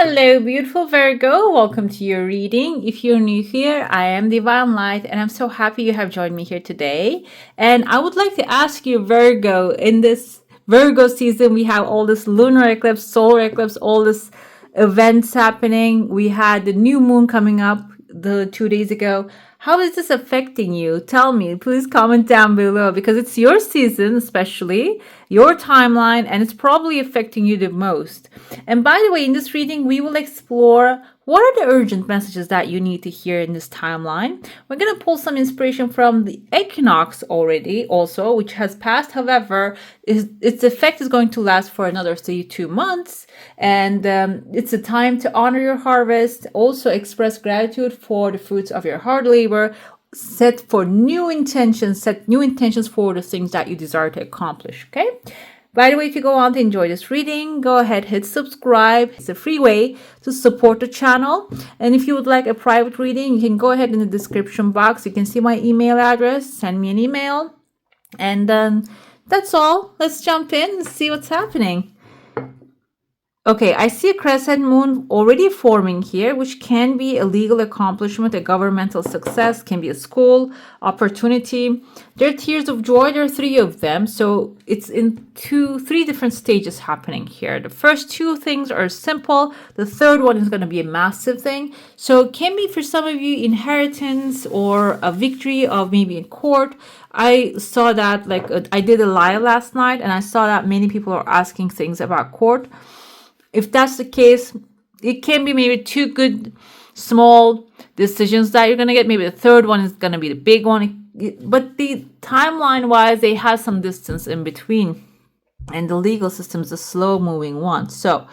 Hello, beautiful Virgo. Welcome to your reading. If you're new here, I am Divine Light, and I'm so happy you have joined me here today. And I would like to ask you, Virgo, in this Virgo season, we have all this lunar eclipse, solar eclipse, all this events happening. We had the new moon coming up the 2 days ago. How is this affecting you? Tell me, please comment down below because it's your season, especially your timeline, and it's probably affecting you the most. And by the way, in this reading, we will explore what are the urgent messages that you need to hear in this timeline. We're going to pull some inspiration from the equinox already, also, which has passed. However, its effect is going to last for another 2 months. And it's a time to honor your harvest, also express gratitude for the fruits of your hard labor, set new intentions for the things that you desire to accomplish. Okay. By the way, if you go on to enjoy this reading, go ahead, hit subscribe. It's a free way to support the channel. And if you would like a private reading, you can go ahead in the description box. You can see my email address, send me an email. And that's all. Let's jump in and see what's happening. Okay, I see a crescent moon already forming here, which can be a legal accomplishment, a governmental success, can be a school opportunity. There are tears of joy. There are 3 of them. So it's in 3 different stages happening here. The first 2 things are simple. The third one is going to be a massive thing. So it can be for some of you inheritance or a victory of maybe in court. I saw that I did a live last night and I saw that many people are asking things about court. If that's the case, it can be maybe 2 good small decisions that you're going to get. Maybe the third one is going to be the big one. But the timeline wise, they have some distance in between. And the legal system is a slow moving one. So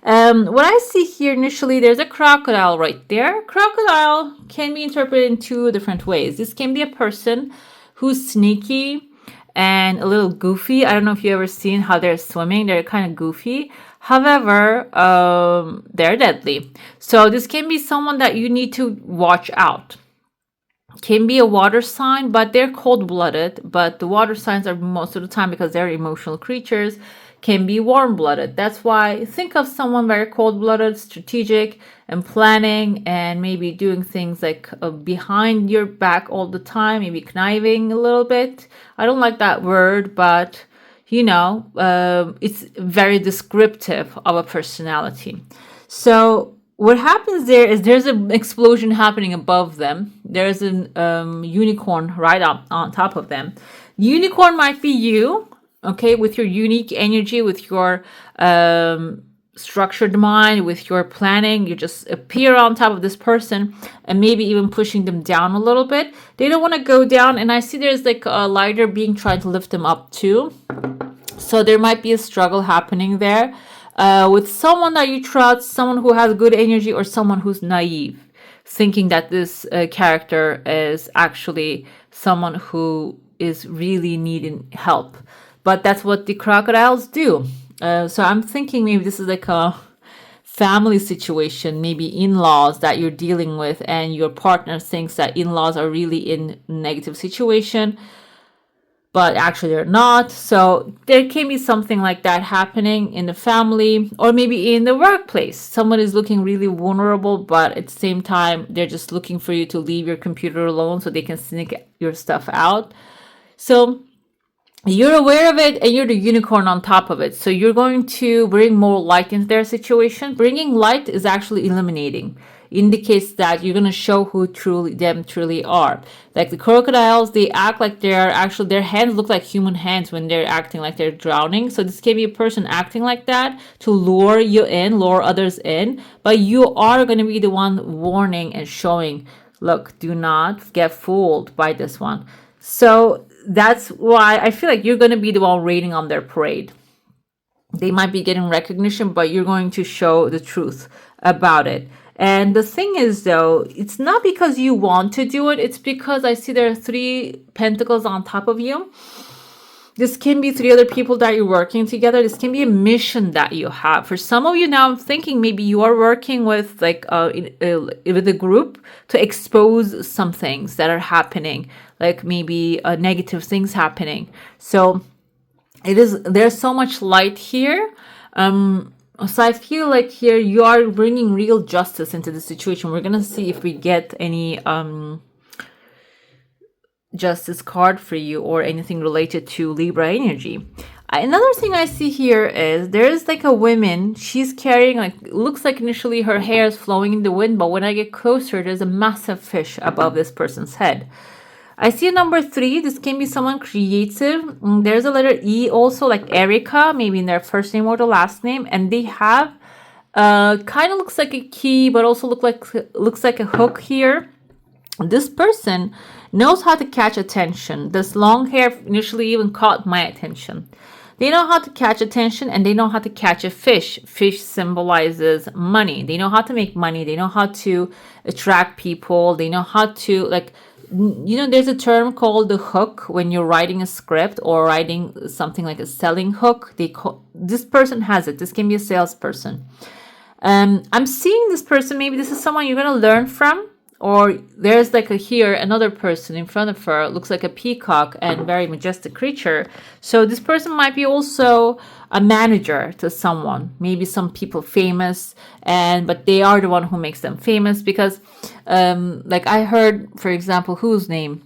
what I see here initially, there's a crocodile right there. Crocodile can be interpreted in 2 different ways. This can be a person who's sneaky and a little goofy. I don't know if you've ever seen how they're swimming. They're kind of goofy. However, they're deadly. So this can be someone that you need to watch out. Can be a water sign, but they're cold-blooded. But the water signs are most of the time, because they're emotional creatures, can be warm-blooded. That's why think of someone very cold-blooded, strategic, and planning, and maybe doing things like behind your back all the time, maybe conniving a little bit. I don't like that word, but it's very descriptive of a personality. So what happens there is there's an explosion happening above them. There's an unicorn right up on top of them. Unicorn might be you, okay, with your unique energy, with your structured mind, with your planning. You just appear on top of this person and maybe even pushing them down a little bit. They don't want to go down, and I see there's like a lighter being trying to lift them up too. So there might be a struggle happening there with someone that you trust, someone who has good energy, or someone who's naive, thinking that this character is actually someone who is really needing help. But that's what the crocodiles do. So I'm thinking maybe this is like a family situation, maybe in-laws that you're dealing with, and your partner thinks that in-laws are really in a negative situation, but actually they're not. So there can be something like that happening in the family, or maybe in the workplace. Someone is looking really vulnerable, but at the same time, they're just looking for you to leave your computer alone so they can sneak your stuff out. So you're aware of it, and you're the unicorn on top of it. So you're going to bring more light into their situation. Bringing light is actually illuminating. Indicates that you're going to show who truly are. Like the crocodiles, they act like they're actually, their hands look like human hands when they're acting like they're drowning. So this can be a person acting like that to lure you in, lure others in. But you are going to be the one warning and showing, look, do not get fooled by this one. So that's why I feel like you're going to be the one raining on their parade. They might be getting recognition, but you're going to show the truth about it. And the thing is, though, it's not because you want to do it. It's because I see there are 3 pentacles on top of you. This can be 3 other people that you're working together. This can be a mission that you have. For some of you now, I'm thinking maybe you are working with with a group to expose some things that are happening, like maybe negative things happening. So there's so much light here. So I feel like here you are bringing real justice into the situation. We're gonna see if we get any justice card for you or anything related to Libra energy. Another thing I see here is there's like a woman. She's carrying, like, looks like initially her hair is flowing in the wind, but when I get closer, there's a massive fish above this person's head. I see a number 3. This can be someone creative. There's a letter E also, like Erica, maybe in their first name or the last name, and they have kind of looks like a key, but also looks like a hook here. This person knows how to catch attention. This long hair initially even caught my attention. They know how to catch attention, and they know how to catch a fish. Fish symbolizes money. They know how to make money. They know how to attract people. They know how to, like, there's a term called the hook when you're writing a script or writing something like a selling hook. This person has it. This can be a salesperson. I'm seeing this person. Maybe this is someone you're going to learn from. Or there's like here another person in front of her, looks like a peacock and very majestic creature. So this person might be also a manager to someone, maybe some people famous, but they are the one who makes them famous because like I heard, for example, whose name?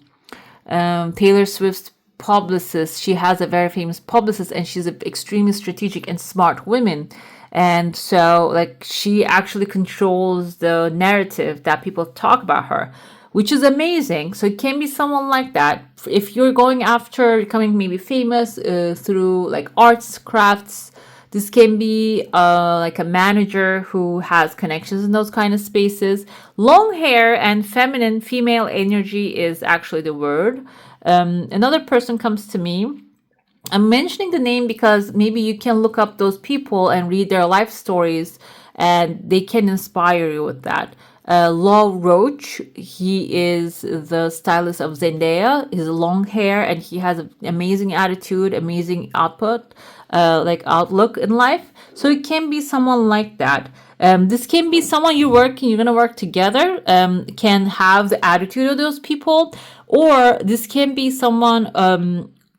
Taylor Swift's publicist. She has a very famous publicist, and she's an extremely strategic and smart woman. And so, like, she actually controls the narrative that people talk about her, which is amazing. So it can be someone like that. If you're going after becoming maybe famous through like arts, crafts, this can be like a manager who has connections in those kind of spaces. Long hair and feminine, female energy is actually the word. Another person comes to me. I'm mentioning the name because maybe you can look up those people and read their life stories, and they can inspire you with that. Law Roach, he is the stylist of Zendaya. He's long hair, and he has an amazing attitude, amazing outlook in life. So it can be someone like that. This can be someone you're going to work together, can have the attitude of those people, or this can be someone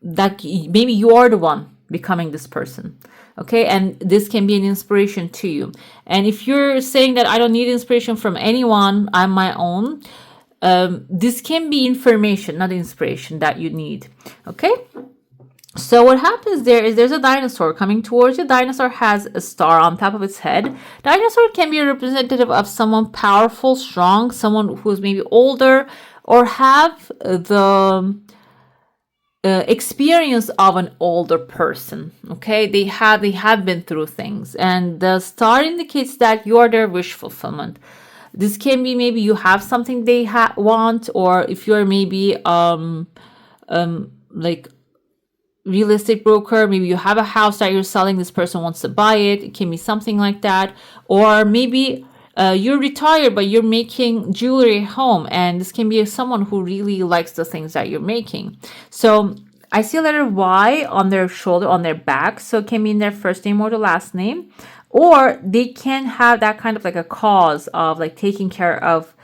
that maybe you are the one becoming this person. Okay, and this can be an inspiration to you. And if you're saying that I don't need inspiration from anyone, I'm my own, this can be information, not inspiration, that you need. Okay, so what happens there's a dinosaur coming towards you. Dinosaur has a star on top of its head. Dinosaur can be a representative of someone powerful, strong, someone who's maybe older or have the experience of an older person. Okay, they have been through things, and the star indicates that you are their wish fulfillment. This can be maybe you have something they want, or if you're maybe like real estate broker, maybe you have a house that you're selling, this person wants to buy it. It can be something like that. Or maybe you're retired, but you're making jewelry at home, and this can be someone who really likes the things that you're making. So I see a letter Y on their shoulder, on their back. So it can be in their first name or the last name, or they can have that kind of like a cause of like taking care of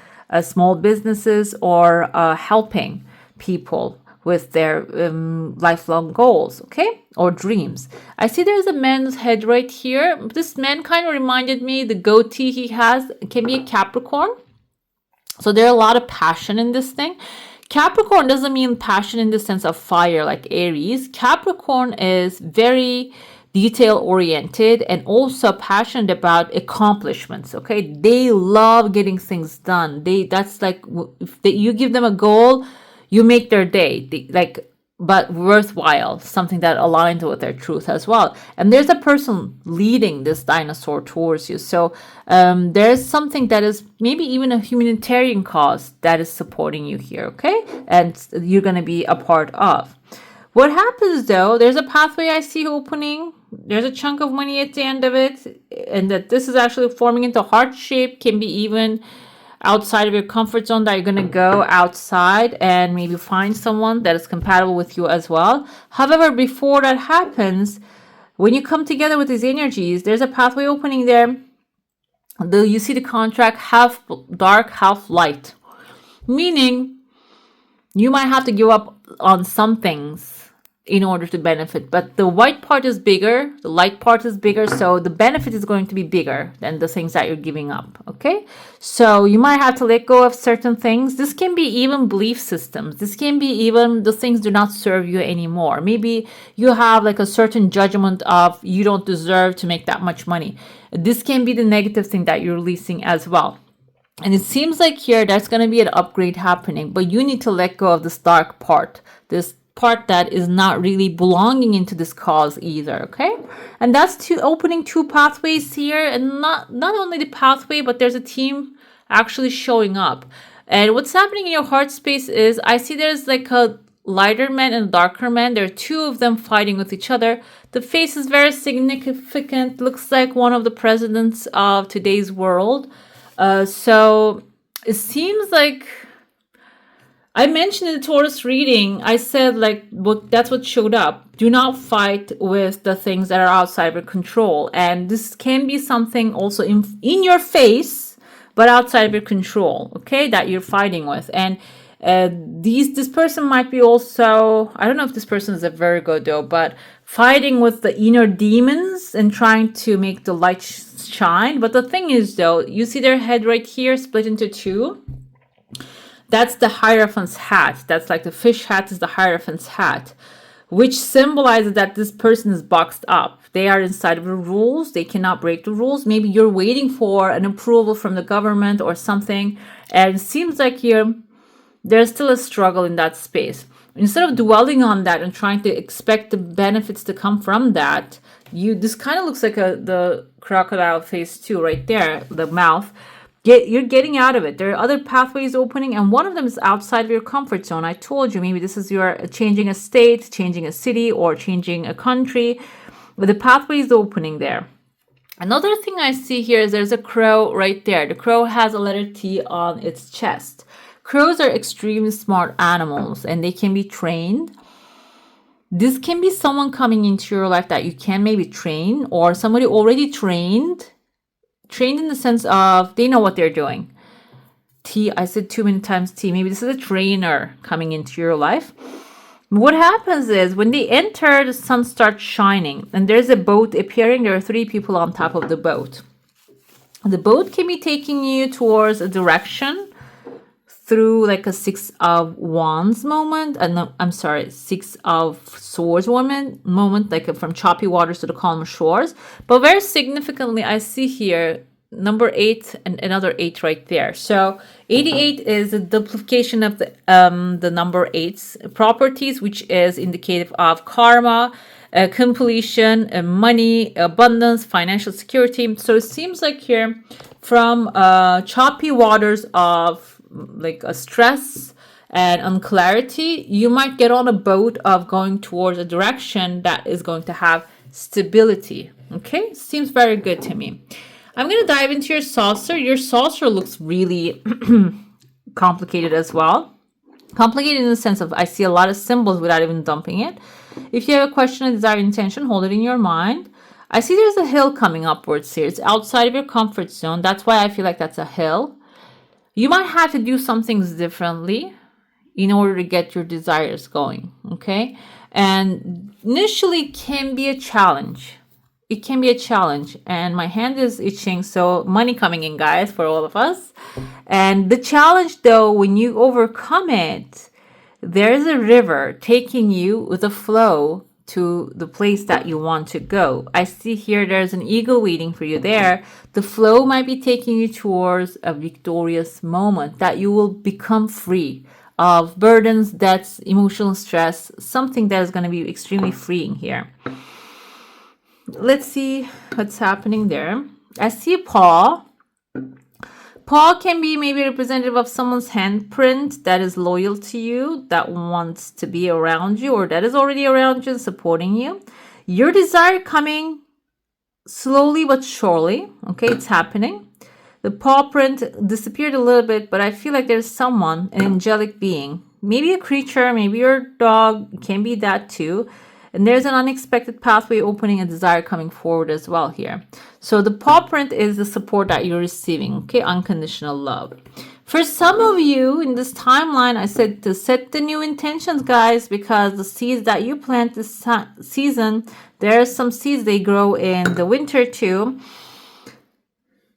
small businesses or helping people with their lifelong goals, okay, or dreams. I see there's a man's head right here. This man kind of reminded me, the goatee he has can be a Capricorn. So there's a lot of passion in this thing. Capricorn doesn't mean passion in the sense of fire like Aries. Capricorn is very detail oriented and also passionate about accomplishments. Okay, they love getting things done. That's like if you give them a goal, you make their day, but worthwhile, something that aligns with their truth as well. And there's a person leading this dinosaur towards you. So there's something that is maybe even a humanitarian cause that is supporting you here, okay? And you're going to be a part of. What happens though, there's a pathway I see opening. There's a chunk of money at the end of it. And that this is actually forming into heart shape, can be even outside of your comfort zone, that you're going to go outside and maybe find someone that is compatible with you as well. However, before that happens, when you come together with these energies, there's a pathway opening there. You see the contract, half dark, half light, meaning you might have to give up on some things in order to benefit. But the white part is bigger, the light part is bigger, so the benefit is going to be bigger than the things that you're giving up. Okay, so you might have to let go of certain things. This can be even belief systems. This can be even the things do not serve you anymore. Maybe you have like a certain judgment of you don't deserve to make that much money. This can be the negative thing that you're releasing as well. And it seems like here there's going to be an upgrade happening, but you need to let go of this dark part, this part that is not really belonging into this cause either. Okay, and that's opening two pathways here, and not only the pathway, but there's a team actually showing up. And what's happening in your heart space is I see there's like a lighter man and a darker man. There are two of them fighting with each other. The face is very significant, looks like one of the presidents of today's world. So it seems like I mentioned in the Taurus reading, I said like that's what showed up. Do not fight with the things that are outside of your control. And this can be something also in your face, but outside of your control, okay, that you're fighting with. And this person might be also, I don't know if this person is a Virgo though, but fighting with the inner demons and trying to make the light shine. But the thing is though, you see their head right here split into two. That's the Hierophant's hat. That's like the fish hat is the Hierophant's hat, which symbolizes that this person is boxed up. They are inside of the rules. They cannot break the rules. Maybe you're waiting for an approval from the government or something. And it seems like here, there's still a struggle in that space. Instead of dwelling on that and trying to expect the benefits to come from that, this kind of looks like the crocodile face too, right there, the mouth. You're getting out of it. There are other pathways opening, and one of them is outside of your comfort zone. I told you, maybe this is your changing a state, changing a city, or changing a country. But the pathway is opening there. Another thing I see here is there's a crow right there. The crow has a letter T on its chest. Crows are extremely smart animals, and they can be trained. This can be someone coming into your life that you can maybe train, or somebody already trained in the sense of they know what they're doing. T, I said too many times T. Maybe this is a trainer coming into your life. What happens is when they enter, the sun starts shining and there's a boat appearing. There are three people on top of the boat. The boat can be taking you towards a direction through like a Six of Wands moment. Six of Swords moment, like from choppy waters to the calm shores. But very significantly, I see here number 8 and another 8 right there. So 88 is a duplication of the number 8's properties, which is indicative of karma, completion, money, abundance, financial security. So it seems like here from choppy waters of like a stress and unclarity, you might get on a boat of going towards a direction that is going to have stability. Okay, seems very good to me. I'm going to dive into your saucer. Your saucer looks really complicated as well. Complicated in the sense of I see a lot of symbols without even dumping it. If you have a question, a desire, intention, hold it in your mind. I see there's a hill coming upwards here. It's outside of your comfort zone. That's why I feel like that's a hill. You might have to do some things differently in order to get your desires going, okay? And initially can be a challenge. It can be a challenge. And my hand is itching, so money coming in, guys, for all of us. And the challenge, though, when you overcome it, there's a river taking you with a flow to the place that you want to go. I see here there's an eagle waiting for you there. The flow might be taking you towards a victorious moment that you will become free of burdens, debts, emotional stress, something that is going to be extremely freeing here. Let's see what's happening there. I see a paw. Paw can be maybe representative of someone's handprint that is loyal to you, that wants to be around you, or that is already around you and supporting you. Your desire coming slowly but surely. Okay, it's happening. The paw print disappeared a little bit, but I feel like there's someone, an angelic being, maybe a creature, maybe your dog, it can be that too. And there's an unexpected pathway opening, a desire coming forward as well here. So the paw print is the support that you're receiving, okay? Unconditional love. For some of you in this timeline, I said to set the new intentions, guys, because the seeds that you plant this season, there are some seeds they grow in the winter too.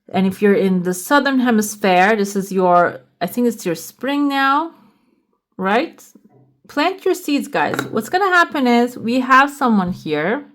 And if you're in the southern hemisphere, this is your, I think it's your spring now, right? Plant your seeds, guys. What's going to happen is we have someone here.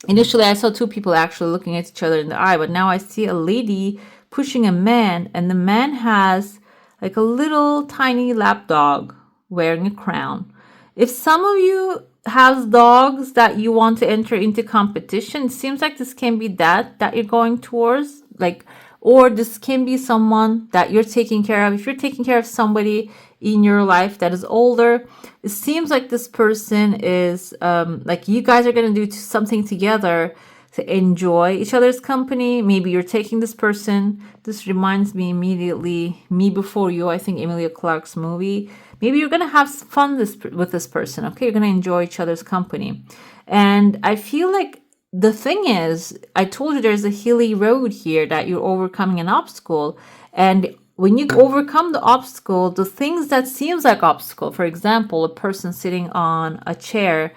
Initially, I saw two people actually looking at each other in the eye, but now I see a lady pushing a man, and the man has like a little tiny lap dog wearing a crown. If some of you have dogs that you want to enter into competition, it seems like this can be that you're going towards, like, or this can be someone that you're taking care of. If you're taking care of somebody in your life that is older, it seems like this person is like you guys are going to do something together to enjoy each other's company. Maybe you're taking this person. This reminds me immediately, Me Before You, I think Emilia Clarke's movie. Maybe you're going to have fun with this person, okay? You're going to enjoy each other's company. And I feel like the thing is, I told you there's a hilly road here that you're overcoming an obstacle. And when you overcome the obstacle, the things that seems like obstacle, for example, a person sitting on a chair,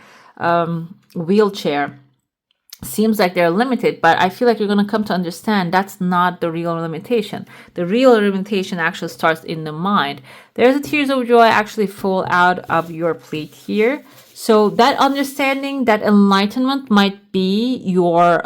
wheelchair, seems like they're limited, but I feel like you're going to come to understand that's not the real limitation. The real limitation actually starts in the mind. There's a tears of joy actually fall out of your plate here. So that understanding, that enlightenment might be your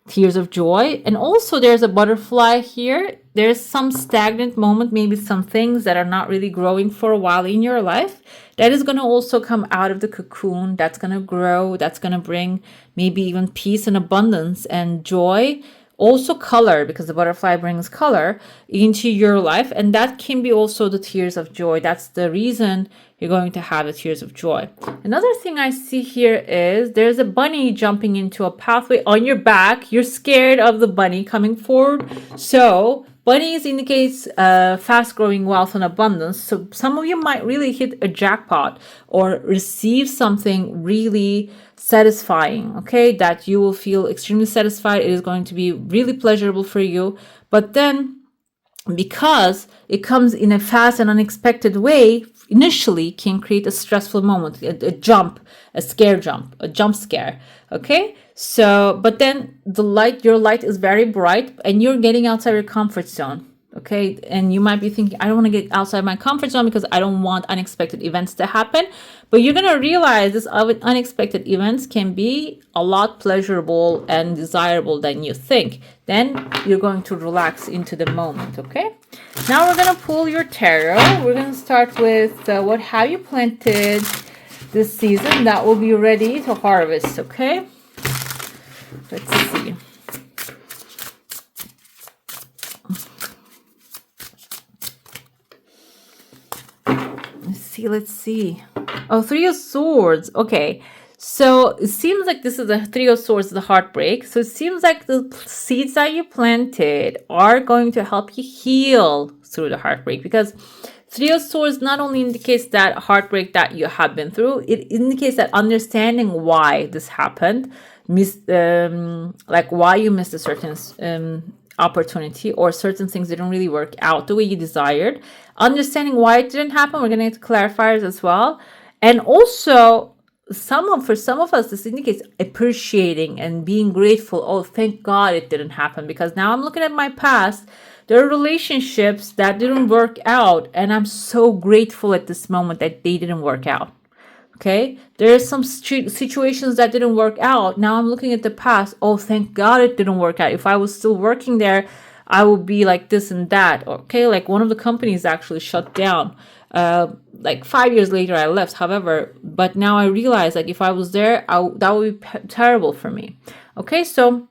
tears of joy. And also there's a butterfly here. There's some stagnant moment, maybe some things that are not really growing for a while in your life. That is going to also come out of the cocoon. That's going to grow. That's going to bring maybe even peace and abundance and joy. Also color, because the butterfly brings color into your life. And that can be also the tears of joy. That's the reason you're going to have the tears of joy. Another thing I see here is there's a bunny jumping into a pathway on your back. You're scared of the bunny coming forward. So bunnies indicates fast growing wealth and abundance. So some of you might really hit a jackpot or receive something really satisfying, okay? That you will feel extremely satisfied. It is going to be really pleasurable for you. But then because it comes in a fast and unexpected way, initially can create a stressful moment, a jump, a jump scare, okay? So, but then your light is very bright and you're getting outside your comfort zone, okay? And you might be thinking, I don't want to get outside my comfort zone because I don't want unexpected events to happen. But you're going to realize this unexpected events can be a lot pleasurable and desirable than you think. Then you're going to relax into the moment, okay? Now we're going to pull your tarot. We're going to start with what have you planted this season that will be ready to harvest, okay? Let's see. Let's see. Oh, Three of Swords. Okay. So it seems like this is the Three of Swords, the heartbreak. So it seems like the seeds that you planted are going to help you heal through the heartbreak, because Three of Swords not only indicates that heartbreak that you have been through, it indicates that understanding why this happened, like why you missed a certain opportunity or certain things didn't really work out the way you desired. Understanding why it didn't happen, we're going to get clarifiers as well. And also for some of us, this indicates appreciating and being grateful. Oh, thank God it didn't happen, because now I'm looking at my past. There are relationships that didn't work out, and I'm so grateful at this moment that they didn't work out. Okay, there are some situations that didn't work out. Now I'm looking at the past. Oh, thank God it didn't work out. If I was still working there, I would be like this and that. Okay, like one of the companies actually shut down. Like 5 years later, I left. However, but now I realize, like, if I was there, that would be terrible for me. Okay, so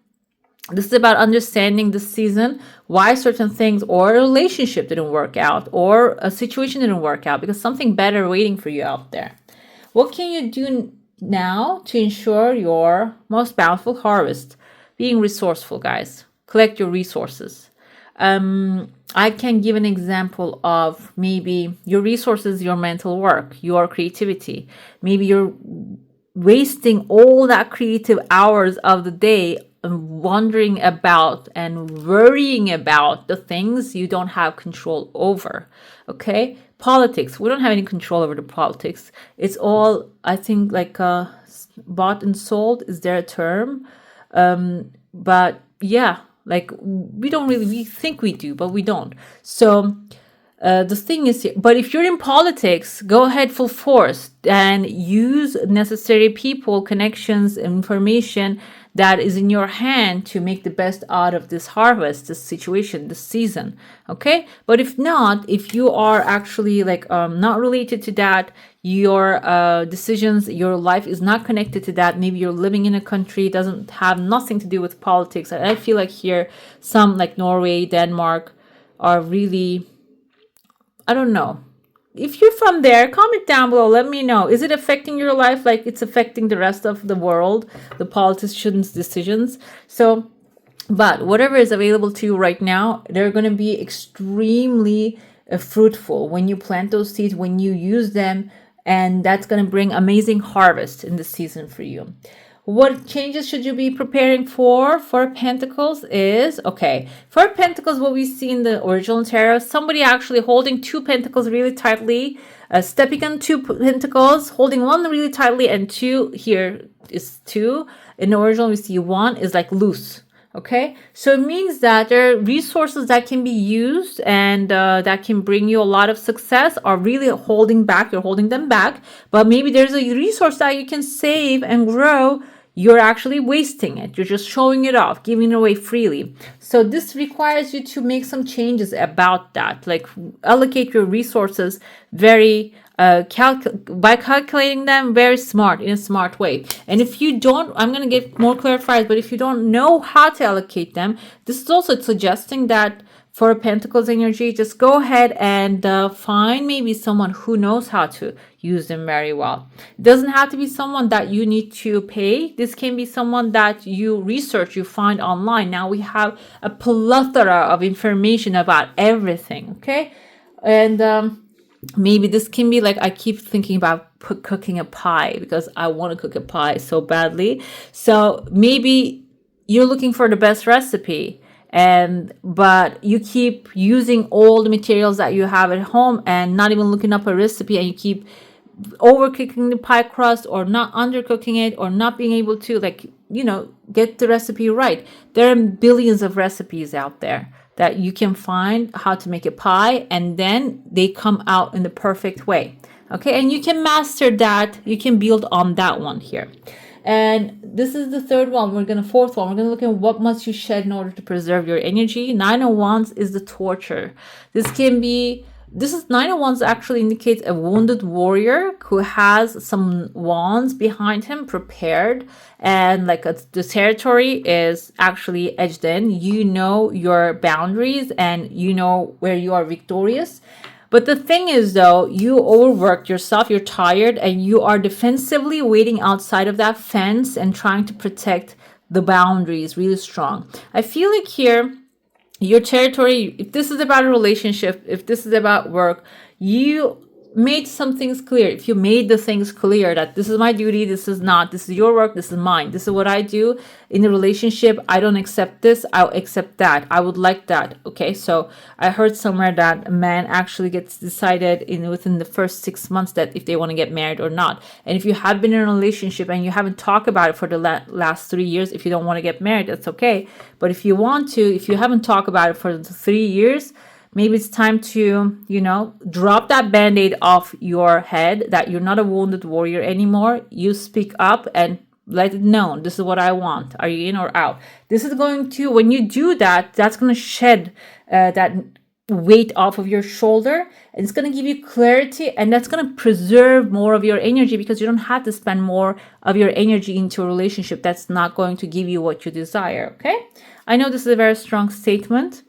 this is about understanding this season why certain things or a relationship didn't work out or a situation didn't work out, because something better waiting for you out there. What can you do now to ensure your most bountiful harvest? Being resourceful, guys. Collect your resources. I can give an example of maybe your resources, your mental work, your creativity. Maybe you're wasting all that creative hours of the day wondering about and worrying about the things you don't have control over. Okay, politics, we don't have any control over the politics. It's all, I think, like bought and sold, is there a term? But yeah, like we think we do, but we don't. So the thing is, but if you're in politics, go ahead full force and use necessary people, connections, information that is in your hand to make the best out of this harvest, this situation, this season. Okay, but if not, if you are actually like not related to that, your decisions, your life is not connected to that, maybe you're living in a country, doesn't have nothing to do with politics. And I feel like here some like Norway, Denmark are really, I don't know. If you're from there, comment down below. Let me know. Is it affecting your life like it's affecting the rest of the world, the politicians' decisions? So, but whatever is available to you right now, they're going to be extremely fruitful when you plant those seeds, when you use them, and that's going to bring amazing harvest in the season for you. What changes should you be preparing for? Four Pentacles is, okay, Four Pentacles, what we see in the original tarot, somebody actually holding two pentacles really tightly, stepping on two pentacles, holding one really tightly, and two here is two. In the original, we see one is like loose. Okay, so it means that there are resources that can be used and that can bring you a lot of success are really holding back. You're holding them back, but maybe there's a resource that you can save and grow. You're actually wasting it. You're just showing it off, giving it away freely. So this requires you to make some changes about that, like allocate your resources very by calculating them very smart, in a smart way. And if you don't, I'm going to get more clarified, but if you don't know how to allocate them, this is also suggesting that for Pentacles energy, just go ahead and find maybe someone who knows how to use them very well. It doesn't have to be someone that you need to pay. This can be someone that you research, you find online. Now we have a plethora of information about everything, okay? And maybe this can be like, I keep thinking about cooking a pie because I want to cook a pie so badly. So maybe you're looking for the best recipe, but you keep using all the materials that you have at home and not even looking up a recipe, and you keep overcooking the pie crust or not undercooking it or not being able to, like, get the recipe right. There are billions of recipes out there that you can find how to make a pie, and then they come out in the perfect way. Okay, and you can master that. You can build on that one here. And this is the third one. Fourth one. We're gonna look at what must you shed in order to preserve your energy. Nine of Wands is the torture. Nine of Wands actually indicates a wounded warrior who has some wands behind him prepared, and like the territory is actually edged in. You know your boundaries and you know where you are victorious. But the thing is, though, you overworked yourself, you're tired, and you are defensively waiting outside of that fence and trying to protect the boundaries really strong. I feel like here, your territory, if this is about a relationship, if this is about work, you made some things clear. If you made the things clear that this is my duty, this is not, this is your work, this is mine, this is what I do in the relationship, I don't accept this, I'll accept that, I would like that. Okay, so I heard somewhere that a man actually gets decided within the first 6 months that if they want to get married or not. And if you have been in a relationship and you haven't talked about it for the last 3 years, if you don't want to get married, that's okay. But if you want to, if you haven't talked about it for the 3 years, maybe it's time to, drop that band-aid off your head that you're not a wounded warrior anymore. You speak up and let it known. This is what I want. Are you in or out? This is going to, when you do that, that's going to shed that weight off of your shoulder. And it's going to give you clarity, and that's going to preserve more of your energy because you don't have to spend more of your energy into a relationship that's not going to give you what you desire. Okay? I know this is a very strong statement,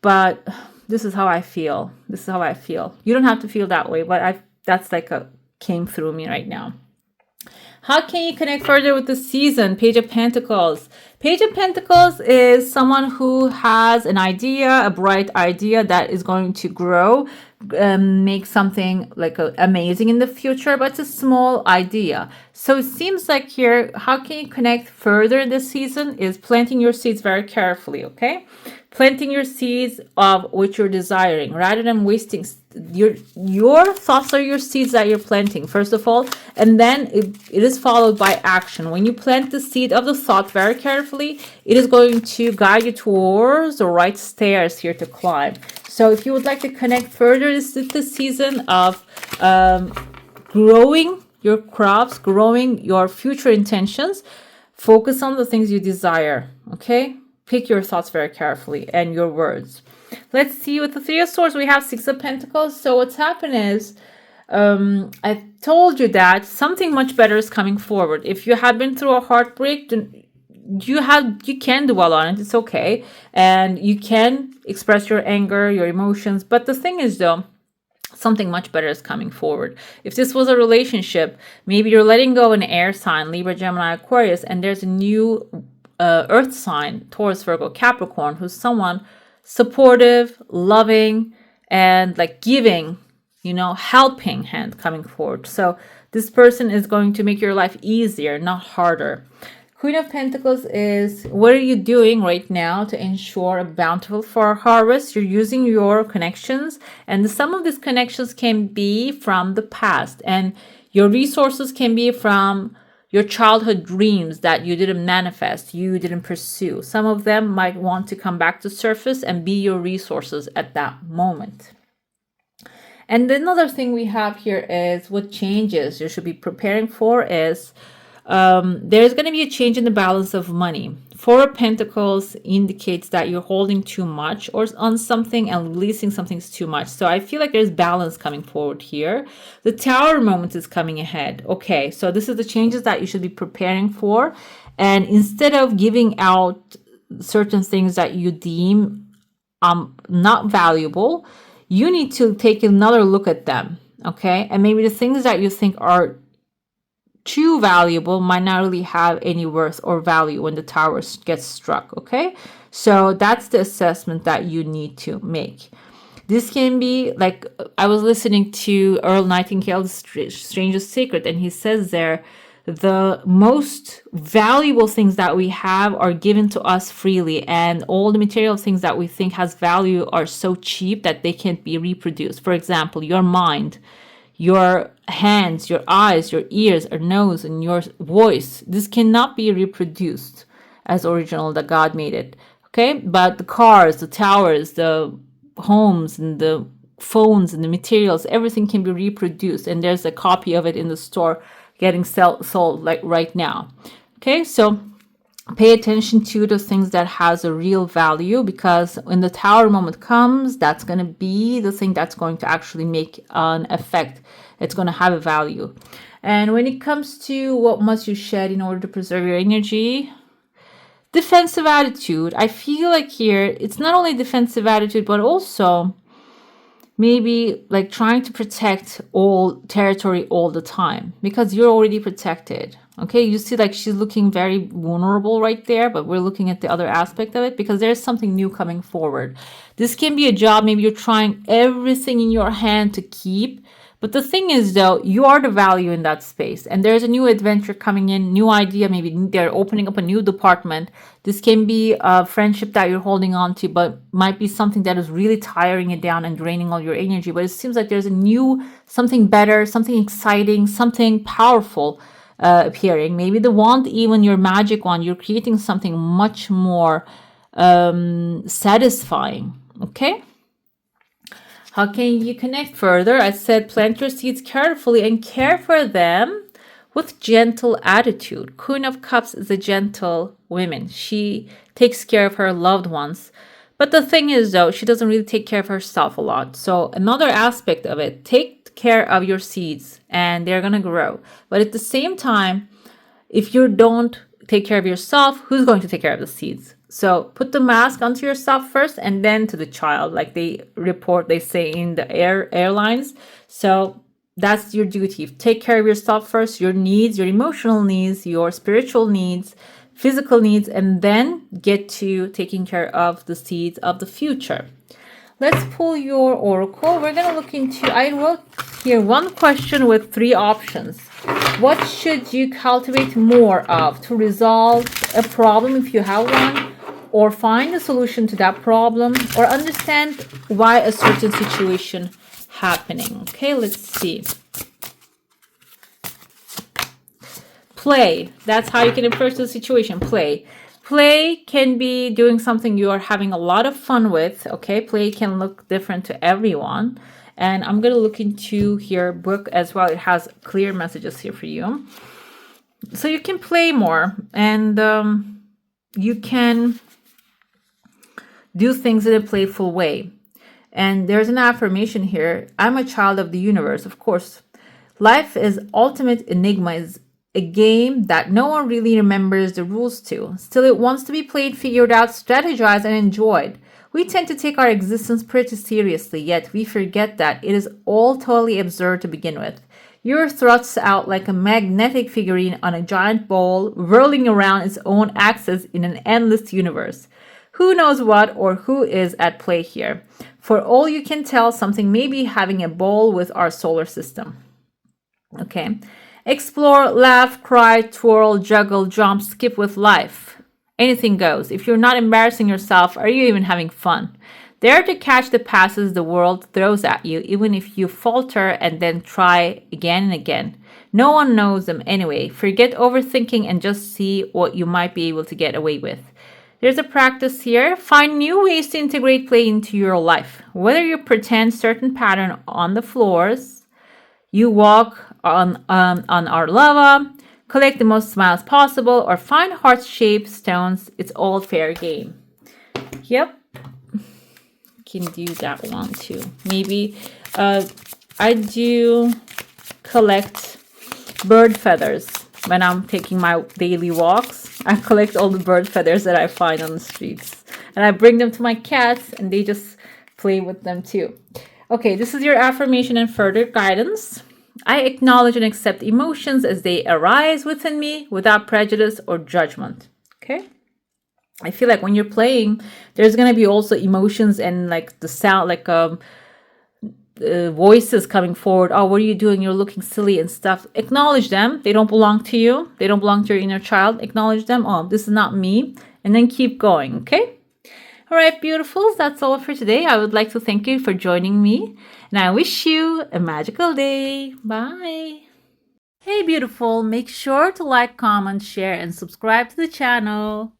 but this is how I feel. This is how I feel. You don't have to feel that way, but that's like came through me right now. How can you connect further with the season? Page of Pentacles. Page of Pentacles is someone who has an idea, a bright idea that is going to grow, make something like amazing in the future, but it's a small idea. So it seems like here, how can you connect further this season is planting your seeds very carefully, okay? Planting your seeds of what you're desiring rather than wasting your thoughts are your seeds that you're planting, first of all, and then it is followed by action. When you plant the seed of the thought very carefully, it is going to guide you towards the right stairs here to climb. So if you would like to connect further, this is the season of growing your crops, growing your future intentions. Focus on the things you desire, okay? Pick your thoughts very carefully and your words. Let's see, with the Three of Swords, we have Six of Pentacles. So what's happened is, I told you that something much better is coming forward. If you have been through a heartbreak, then you can dwell on it. It's okay. And you can express your anger, your emotions. But the thing is, though, something much better is coming forward. If this was a relationship, maybe you're letting go an air sign, Libra, Gemini, Aquarius, and there's a new earth sign, Taurus, Virgo, Capricorn, who's someone supportive, loving, and like giving, helping hand coming forward. So this person is going to make your life easier, not harder. Queen of Pentacles is, what are you doing right now to ensure a bountiful for harvest? You're using your connections, and some of these connections can be from the past, and your resources can be from your childhood dreams that you didn't manifest, you didn't pursue. Some of them might want to come back to surface and be your resources at that moment. And another thing we have here is what changes you should be preparing for is there's going to be a change in the balance of money. Four of Pentacles indicates that you're holding too much or on something and releasing something's too much. So I feel like there's balance coming forward here. The Tower moment is coming ahead. Okay, so this is the changes that you should be preparing for. And instead of giving out certain things that you deem not valuable, you need to take another look at them. Okay, and maybe the things that you think are too valuable might not really have any worth or value when the tower gets struck. Okay, so that's the assessment that you need to make. This can be like, I was listening to Earl Nightingale's Strangest Secret, and he says there, the most valuable things that we have are given to us freely, and all the material things that we think has value are so cheap that they can't be reproduced. For example, your mind, your hands, your eyes, your ears, your nose, and your voice. This cannot be reproduced as original that God made it. Okay, but the cars, the towers, the homes, and the phones, and the materials, everything can be reproduced. And there's a copy of it in the store getting sold like right now. Okay, so pay attention to the things that has a real value, because when the Tower moment comes, that's going to be the thing that's going to actually make an effect. It's going to have a value. And when it comes to what must you shed in order to preserve your energy, defensive attitude. I feel like here it's not only defensive attitude, but also maybe like trying to protect all territory all the time, because you're already protected. Okay, you see like she's looking very vulnerable right there, but we're looking at the other aspect of it because there's something new coming forward. This can be a job. Maybe you're trying everything in your hand to keep. But the thing is, though, you are the value in that space. And there's a new adventure coming in, new idea. Maybe they're opening up a new department. This can be a friendship that you're holding on to, but might be something that is really tiring it down and draining all your energy. But it seems like there's a new, something better, something exciting, something powerful appearing. Maybe the wand, even your magic wand, you're creating something much more satisfying. Okay? How can you connect further? I said plant your seeds carefully and care for them with gentle attitude. Queen of Cups is a gentle woman. She takes care of her loved ones. But the thing is, though, she doesn't really take care of herself a lot. So another aspect of it, take care of your seeds and they're going to grow. But at the same time, if you don't take care of yourself, who's going to take care of the seeds? So put the mask onto yourself first and then to the child, like they say in the airlines. So that's your duty. Take care of yourself first, your needs, your emotional needs, your spiritual needs, physical needs, and then get to taking care of the seeds of the future. Let's pull your oracle. We're going to look into, I wrote here one question with 3 options. What should you cultivate more of to resolve a problem if you have one, or find a solution to that problem, or understand why a certain situation happening? Okay, let's see. Play. That's how you can approach the situation. Play. Play can be doing something you are having a lot of fun with. Okay, play can look different to everyone. And I'm going to look into your book as well. It has clear messages here for you. So you can play more, and you can do things in a playful way. And there's an affirmation here. I'm a child of the universe, of course. Life is ultimate enigma, is a game that no one really remembers the rules to. Still, it wants to be played, figured out, strategized, and enjoyed. We tend to take our existence pretty seriously, yet we forget that it is all totally absurd to begin with. You're thrust out like a magnetic figurine on a giant ball, whirling around its own axis in an endless universe. Who knows what or who is at play here? For all you can tell, something may be having a ball with our solar system. Okay. Explore, laugh, cry, twirl, juggle, jump, skip with life. Anything goes. If you're not embarrassing yourself, are you even having fun? Dare to catch the passes the world throws at you, even if you falter and then try again and again. No one knows them anyway. Forget overthinking and just see what you might be able to get away with. There's a practice here. Find new ways to integrate play into your life. Whether you pretend certain pattern on the floors, you walk on our lava, collect the most smiles possible, or find heart-shaped stones, it's all fair game. Yep. Can do that one too. Maybe I do collect bird feathers when I'm taking my daily walks. I collect all the bird feathers that I find on the streets, and I bring them to my cats, and they just play with them too. Okay, this is your affirmation and further guidance. I acknowledge and accept emotions as they arise within me without prejudice or judgment. Okay? I feel like when you're playing, there's going to be also emotions and like the sound, like voices coming forward. Oh, what are you doing? You're looking silly and stuff. Acknowledge them. They don't belong to you. They don't belong to your inner child. Acknowledge them. Oh, this is not me. And then keep going. Okay? All right, beautifuls, that's all for today. I would like to thank you for joining me, and I wish you a magical day. Bye. Hey, beautiful, make sure to like, comment, share, and subscribe to the channel.